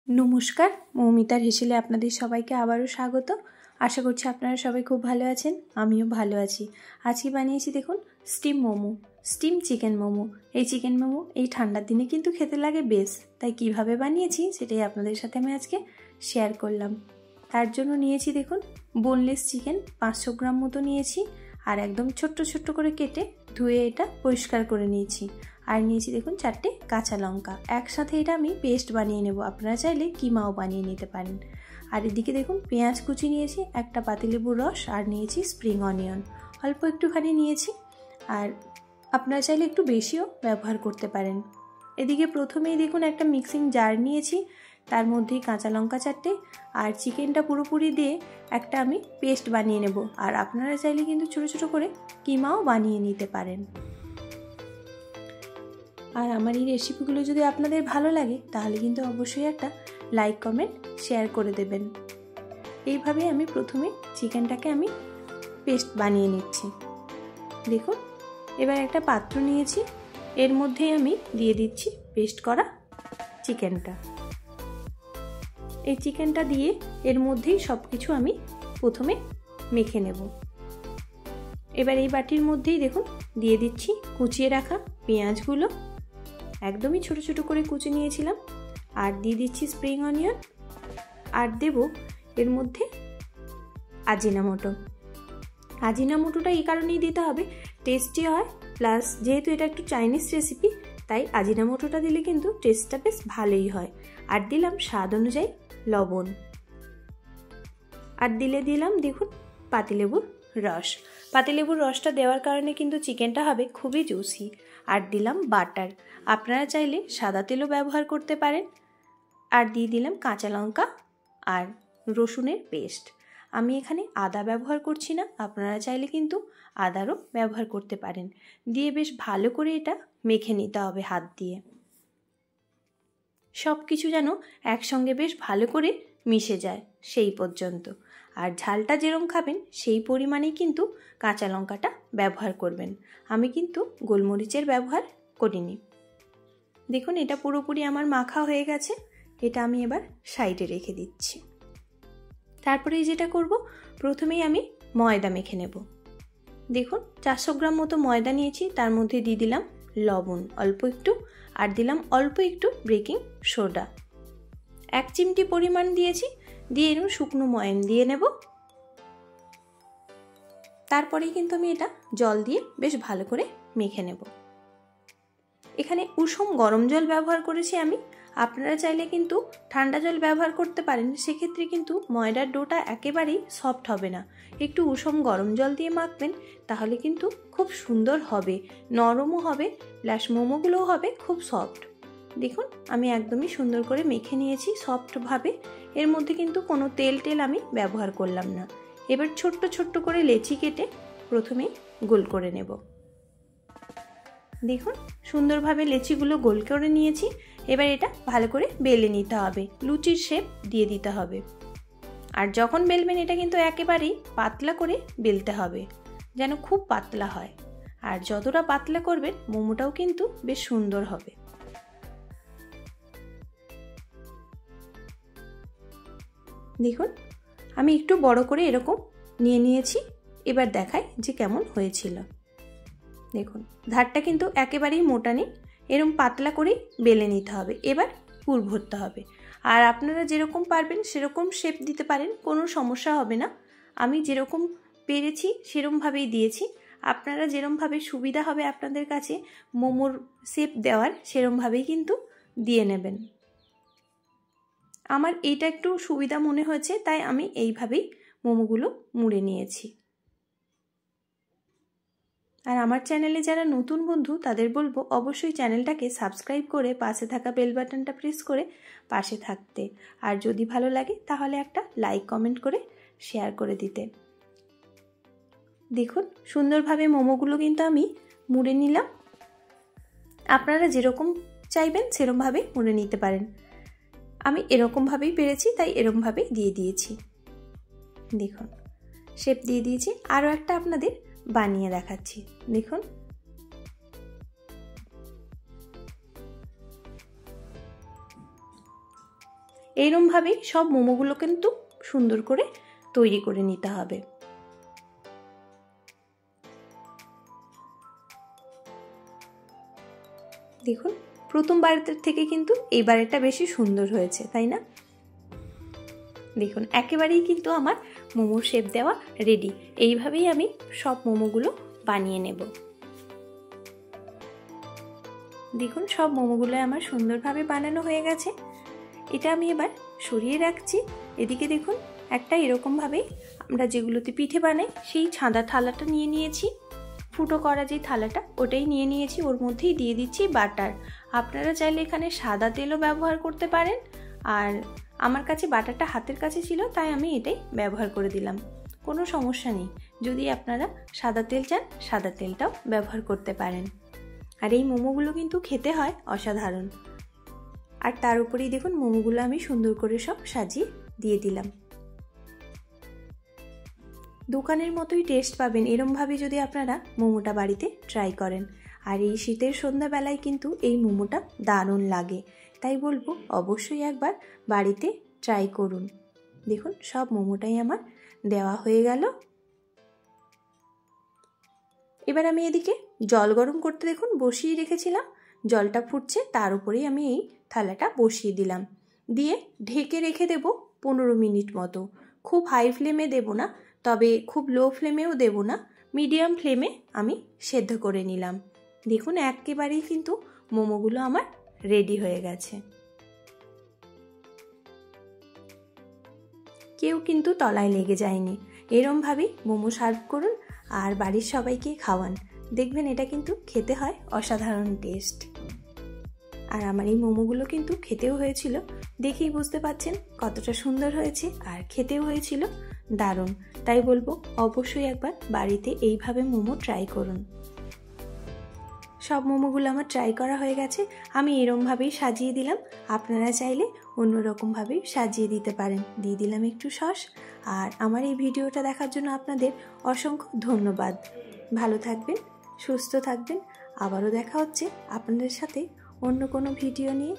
নমস্কার, মৌমিতার হেসেলে আপনাদের সবাইকে আবারও স্বাগত। আশা করছি আপনারা সবাই খুব ভালো আছেন, আমিও ভালো আছি। আজকে বানিয়েছি দেখুন steam momo, steam chicken momo. এই চিকেন মোমো এই ঠান্ডার দিনে কিন্তু খেতে লাগে বেশ, তাই কিভাবে বানিয়েছি সেটাই আপনাদের সাথে আমি আজকে শেয়ার করলাম। তার জন্য নিয়েছি দেখুন বোনলেস চিকেন 500 গ্রাম মতো নিয়েছি, আর একদম ছোট্ট ছোট্ট করে কেটে ধুয়ে এটা পরিষ্কার করে নিয়েছি। আর নিয়েছি দেখুন 4টে কাঁচা লঙ্কা। একসাথে এটা আমি পেস্ট বানিয়ে নেব, আপনারা চাইলে কিমাও বানিয়ে নিতে পারেন। আর এদিকে দেখুন পেঁয়াজ কুচি নিয়েছি, একটা পাতিলেবুর রস, আর নিয়েছি স্প্রিং অনিয়ন অল্প একটুখানি নিয়েছি, আর আপনারা চাইলে একটু বেশিও ব্যবহার করতে পারেন। এদিকে প্রথমেই দেখুন একটা মিক্সিং জার নিয়েছি, তার মধ্যেই কাঁচা লঙ্কা 4টে আর চিকেনটা পুরোপুরি দিয়ে একটা আমি পেস্ট বানিয়ে নেব। আর আপনারা চাইলে কিন্তু ছোটো ছোটো করে কিমাও বানিয়ে নিতে পারেন। আর আমার এই রেসিপিগুলো যদি আপনাদের ভালো লাগে তাহলে কিন্তু অবশ্যই একটা লাইক কমেন্ট শেয়ার করে দেবেন। এইভাবে আমি প্রথমে চিকেনটাকে আমি পেস্ট বানিয়ে নিচ্ছি। দেখুন এবার একটা পাত্র নিয়েছি, এর মধ্যেই আমি দিয়ে দিচ্ছি পেস্ট করা চিকেনটা। এই চিকেনটা দিয়ে এর মধ্যেই সব কিছু আমি প্রথমে মেখে নেব। এবার এই বাটির মধ্যেই দেখুন দিয়ে দিচ্ছি কুচিয়ে রাখা পেঁয়াজগুলো, একদমই ছোট ছোট করে কুচি নিয়েছিলাম, আর দিয়ে দিচ্ছি স্প্রিং অনিয়ন, আর দেব এর মধ্যে আজিনামোটো। আজিনামোটোটা এই কারণেই দিতে হবে, টেস্টি হয়, প্লাস যেহেতু এটা একটু চাইনিজ রেসিপি তাই আজিনামোটোটা দিলে কিন্তু টেস্টটা বেশ ভালোই হয়। আর দিলাম স্বাদ অনুযায়ী লবণ, আর দিলাম দেখুন পাতিলেবুর রস। পাতিলেবুর রসটা দেওয়ার কারণে কিন্তু চিকেনটা হবে খুবই জুসি। আর দিলাম বাটার, আপনারা চাইলে সাদা তেলও ব্যবহার করতে পারেন। আর দিয়ে দিলাম কাঁচা লঙ্কা আর রসুনের পেস্ট। আমি এখানে আদা ব্যবহার করছি না, আপনারা চাইলে কিন্তু আদারও ব্যবহার করতে পারেন। দিয়ে বেশ ভালো করে এটা মেখে নিতে হবে হাত দিয়ে, সব কিছু যেন একসঙ্গে বেশ ভালো করে মিশে যায় সেই পর্যন্ত। আর ঝালটা যেরকম খাবেন সেই পরিমাণেই কিন্তু কাঁচা লঙ্কাটা ব্যবহার করবেন, আমি কিন্তু গোলমরিচের ব্যবহার করিনি। দেখুন এটা পুরোপুরি আমার মাখা হয়ে গেছে, এটা আমি এবার সাইডে রেখে দিচ্ছি। তারপরে যেটা করব, প্রথমেই আমি ময়দা মেখে নেব। দেখুন 400 গ্রাম মতো ময়দা নিয়েছি, তার মধ্যে দিয়ে দিলাম লবণ অল্প একটু, আর দিলাম অল্প একটু বেকিং সোডা, 1 চিমটি পরিমাণ দিয়েছি। দিয়ে এরকম শুকনো ময়ান দিয়ে নেব। তারপরেই কিন্তু আমি এটা জল দিয়ে বেশ ভালো করে মেখে নেব। এখানে উষুম গরম জল ব্যবহার করেছি আমি, আপনারা চাইলে কিন্তু ঠান্ডা জল ব্যবহার করতে পারেন, সেক্ষেত্রে কিন্তু ময়দার ডোটা একেবারেই সফট হবে না। একটু উষুম গরম জল দিয়ে মাখবেন, তাহলে কিন্তু খুব সুন্দর হবে, নরমও হবে, প্লাস মোমোগুলোও হবে খুব সফট। দেখুন আমি একদমই সুন্দর করে মেখে নিয়েছি সফটভাবে, এর মধ্যে কিন্তু কোনো তেল আমি ব্যবহার করলাম না। এবার ছোট্ট ছোট্ট করে লেচি কেটে প্রথমে গোল করে নেব। দেখুন সুন্দরভাবে লেচিগুলো গোল করে নিয়েছি। এবার এটা ভালো করে বেলে নিতে হবে, লুচির শেপ দিয়ে দিতে হবে। আর যখন বেলবেন এটা কিন্তু একেবারেই পাতলা করে বেলতে হবে, যেন খুব পাতলা হয়। আর যতটা পাতলা করবেন মোমোটাও কিন্তু বেশ সুন্দর হবে। দেখুন আমি একটু বড় করে এরকম নিয়ে নিয়েছি, এবার দেখাই যে কেমন হয়েছিল। দেখুন ধারটা কিন্তু একেবারেই মোটা নেই, এরকম পাতলা করেই বেলে নিতে হবে। এবার পুর ভরতে হবে, আর আপনারা যেরকম পারবেন সেরকম শেপ দিতে পারেন, কোনো সমস্যা হবে না। আমি যেরকম পেরেছি সেরকমভাবেই দিয়েছি, আপনারা যেরকমভাবে সুবিধা হবে আপনাদের কাছে মোমোর শেপ দেওয়ার সেরকমভাবেই কিন্তু দিয়ে নেবেন। আমার এইটা একটু সুবিধা মনে হয়েছে তাই আমি এইভাবেই মোমোগুলো মুড়ে নিয়েছি। আর আমার চ্যানেলে যারা নতুন বন্ধু তাদের বলবো অবশ্যই চ্যানেলটাকে সাবস্ক্রাইব করে পাশে থাকা বেল বাটনটা প্রেস করে পাশে থাকতে, আর যদি ভালো লাগে তাহলে একটা লাইক কমেন্ট করে শেয়ার করে দিতে। দেখুন সুন্দরভাবে মোমোগুলো কিন্তু আমি মুড়ে নিলাম, আপনারা যেরকম চাইবেন সেরকমভাবে মুড়ে নিতে পারেন। আমি এরকমভাবেই পেরেছি তাই এরকমভাবেই দিয়ে দিয়েছি। দেখুন শেপ দিয়ে দিয়েছি, আরও একটা আপনাদের বানিয়ে দেখাচ্ছি। দেখুন এইরকমভাবেই সব মোমোগুলো কিন্তু সুন্দর করে তৈরি করে নিতে হবে। দেখুন প্রথমবারের থেকে কিন্তু এইবারেরটা বেশি সুন্দর হয়েছে, তাই না? দেখুন একেবারেই কিন্তু আমার মোমোর শেপ দেওয়া রেডি। এইভাবেই আমি সব মোমোগুলো বানিয়ে নেব। দেখুন সব মোমোগুলো আমার সুন্দরভাবে বানানো হয়ে গেছে। এটা আমি এবার সরিয়ে রাখছি। এদিকে দেখুন একটা এরকমভাবেই আমরা যেগুলোতে পিঠে বানাই সেই ছাঁদা থালাটা নিয়ে নিয়েছি। ফুটো করা যে থালাটা ওটাই নিয়ে নিয়েছি। ওর মধ্যেই দিয়ে দিচ্ছি বাটার। আপনারা চাইলে এখানে সাদা তেলও ব্যবহার করতে পারেন, আর আমার কাছে বাটারটা হাতের কাছে ছিল তাই আমি এটাই ব্যবহার করে দিলাম। কোনো সমস্যা নেই, যদি আপনারা সাদা তেল চান সাদা তেলটাও ব্যবহার করতে পারেন। আর এই মোমোগুলো কিন্তু খেতে হয় অসাধারণ। আর তার উপরেই দেখুন মোমোগুলো আমি সুন্দর করে সব সাজিয়ে দিয়ে দিলাম। দোকানের মতোই টেস্ট পাবেন এরমভাবে যদি আপনারা মোমোটা বাড়িতে ট্রাই করেন। আর এই শীতের সন্ধ্যাবেলায় কিন্তু এই মোমোটা দারুণ লাগে, তাই বলবো অবশ্যই একবার বাড়িতে ট্রাই করুন। দেখুন সব মোমোটাই আমার দেওয়া হয়ে গেল। এবার আমি এদিকে জল গরম করতে দেখুন বসিয়ে রেখেছিলাম। জলটা ফুটছে, তার উপরেই আমি এই থালাটা বসিয়ে দিলাম। দিয়ে ঢেকে রেখে দেব 15 মিনিট মতো। খুব হাই ফ্লেমে দেব না, তবে খুব লো ফ্লেমেও দেব না, মিডিয়াম ফ্লেমে আমি সেদ্ধ করে নিলাম। দেখুন একেবারেই কিন্তু মোমোগুলো আমার রেডি হয়ে গেছে। কেউ কিন্তু তলায় লেগে যায়নি। এরমভাবেই মোমো সার্ভ করুন আর বাড়ির সবাইকে খাওয়ান, দেখবেন এটা কিন্তু খেতে হয় অসাধারণ টেস্ট। আর আমার এই মোমোগুলো কিন্তু খেতেও হয়েছিল, দেখেই বুঝতে পাচ্ছেন কতটা সুন্দর হয়েছে, আর খেতেও হয়েছিল দারুণ। তাই বলবো অবশ্যই একবার বাড়িতে এইভাবে মোমো ট্রাই করুন। সব মোমোগুলো আমার ট্রাই করা হয়ে গেছে। আমি এরমভাবেই সাজিয়ে দিলাম, আপনারা চাইলে অন্যরকমভাবেই সাজিয়ে দিতে পারেন। দিয়ে দিলাম একটু সস। আর আমার এই ভিডিওটা দেখার জন্য আপনাদের অসংখ্য ধন্যবাদ। ভালো থাকবেন, সুস্থ থাকবেন। আবারও দেখা হচ্ছে আপনাদের সাথে অন্য কোনো ভিডিও নিয়ে।